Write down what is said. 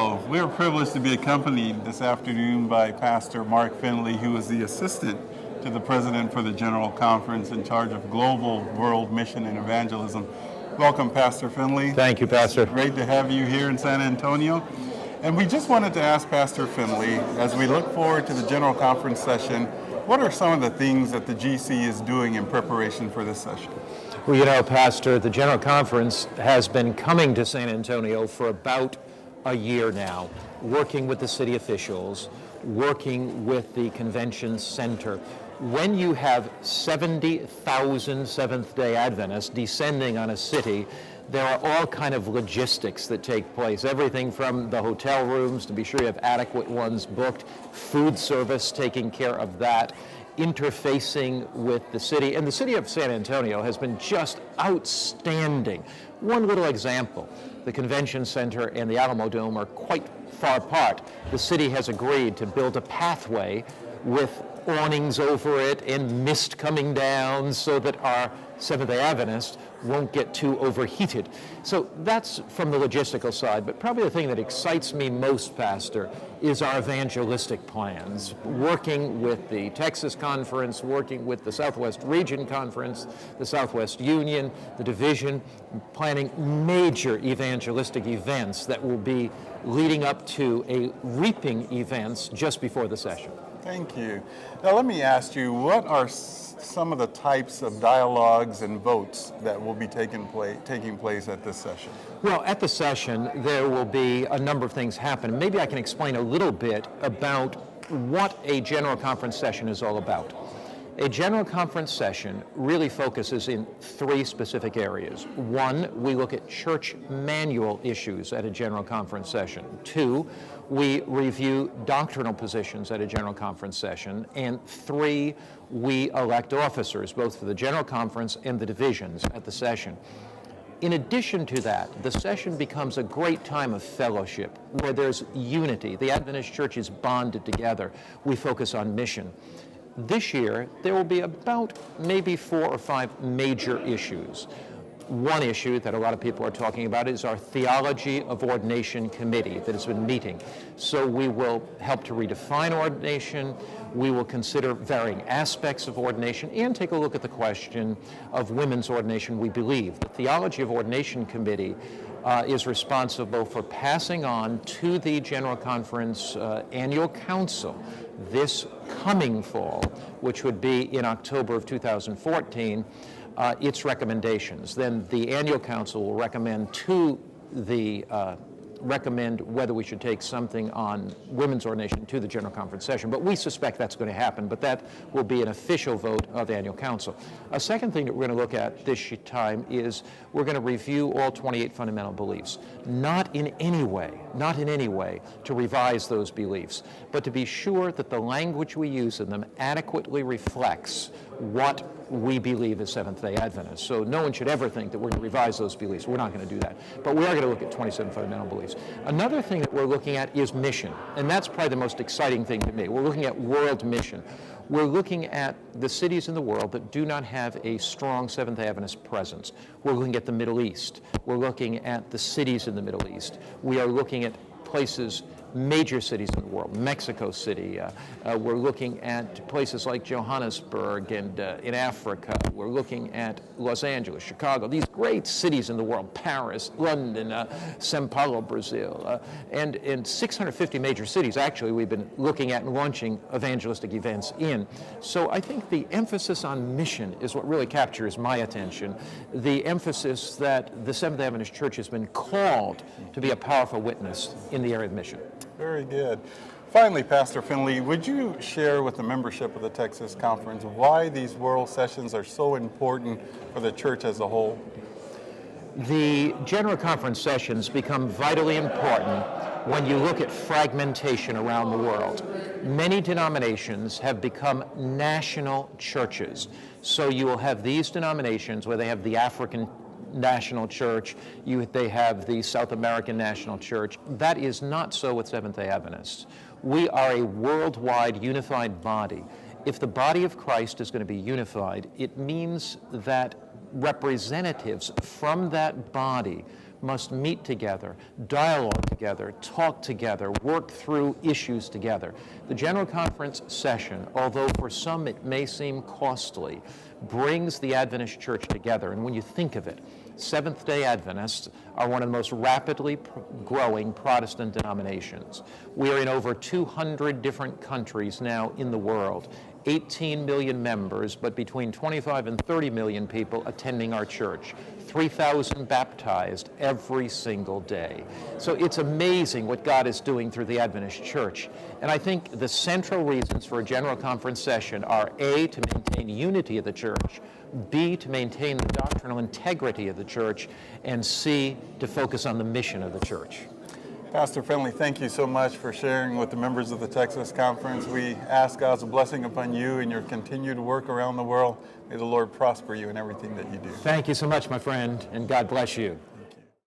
Well, we're privileged to be accompanied this afternoon by Pastor Mark Finley, who is the assistant to the president for the General Conference in charge of global world mission and evangelism. Welcome, Pastor Finley. Thank you, Pastor. It's great to have you here in San Antonio. And we just wanted to ask Pastor Finley, as we look forward to the General Conference session, what are some of the things that the GC is doing in preparation for this session? Well, you know, Pastor, the General Conference has been coming to San Antonio for about a year now, working with the city officials, working with the convention center. When you have 70,000 Seventh-day Adventists descending on a city, there are all kind of logistics that take place. Everything from the hotel rooms, to be sure you have adequate ones booked, food service taking care of that, interfacing with the city. And the city of San Antonio has been just outstanding. One little example, the convention center and the Alamo Dome are quite far apart. The city has agreed to build a pathway with awnings over it and mist coming down so that our Seventh-day Adventists won't get too overheated. So that's from the logistical side, but probably the thing that excites me most, Pastor, is our evangelistic plans. Working with the Texas Conference, working with the Southwest Region Conference, the Southwest Union, the Division, planning major evangelistic events that will be leading up to a reaping events just before the session. Thank you. Now let me ask you, what are some of the types of dialogues and votes that will be taking place at this session? Well, at the session, there will be a number of things happen. Maybe I can explain a little bit about what a General Conference session is all about. A General Conference session really focuses in three specific areas. One, we look at church manual issues at a General Conference session. Two, we review doctrinal positions at a General Conference session. And three, we elect officers, both for the General Conference and the divisions at the session. In addition to that, the session becomes a great time of fellowship where there's unity. The Adventist Church is bonded together. We focus on mission. This year, there will be about maybe 4 or 5 major issues. One issue that a lot of people are talking about is our Theology of Ordination Committee that has been meeting. So we will help to redefine ordination. We will consider varying aspects of ordination and take a look at the question of women's ordination, we believe. The Theology of Ordination Committee is responsible for passing on to the General Conference Annual Council this coming fall, which would be in October of 2014, its recommendations. Then the Annual Council will recommend whether we should take something on women's ordination to the General Conference session. But we suspect that's going to happen, but that will be an official vote of the Annual Council. A second thing that we're going to look at this time is we're going to review all 28 fundamental beliefs. Not in any way to revise those beliefs, but to be sure that the language we use in them adequately reflects what we believe as Seventh-day Adventists. So no one should ever think that we're going to revise those beliefs. We're not going to do that. But we are going to look at 27 fundamental beliefs. Another thing that we're looking at is mission, and that's probably the most exciting thing to me. We're looking at world mission. We're looking at the cities in the world that do not have a strong Seventh-day Adventist presence. We're looking at the Middle East. We're looking at the cities in the Middle East. We are looking at places, major cities in the world, Mexico City. We're looking at places like Johannesburg and in Africa. We're looking at Los Angeles, Chicago, these great cities in the world, Paris, London, São Paulo, Brazil, and in 650 major cities, actually, we've been looking at and launching evangelistic events in. So I think the emphasis on mission is what really captures my attention. The emphasis that the Seventh-day Adventist Church has been called to be a powerful witness in the area of mission. Very good. Finally, Pastor Finley, would you share with the membership of the Texas Conference why these world sessions are so important for the church as a whole? The General Conference sessions become vitally important when you look at fragmentation around the world. Many denominations have become national churches. So you will have these denominations where they have the African National Church, they have the South American National Church. That is not so with Seventh-day Adventists. We are a worldwide unified body. If the body of Christ is going to be unified, it means that representatives from that body must meet together, dialogue together, talk together, work through issues together. The General Conference session, although for some it may seem costly, brings the Adventist Church together. And when you think of it, Seventh-day Adventists are one of the most rapidly growing Protestant denominations. We are in over 200 different countries now in the world, 18 million members, but between 25 and 30 million people attending our church, 3,000 baptized every single day. So it's amazing what God is doing through the Adventist Church. And I think the central reasons for a General Conference session are A, to maintain unity of the church, B, to maintain the doctrinal integrity of the church, and C, to focus on the mission of the church. Pastor Finley, thank you so much for sharing with the members of the Texas Conference. We ask God's blessing upon you and your continued work around the world. May the Lord prosper you in everything that you do. Thank you so much, my friend, and God bless you.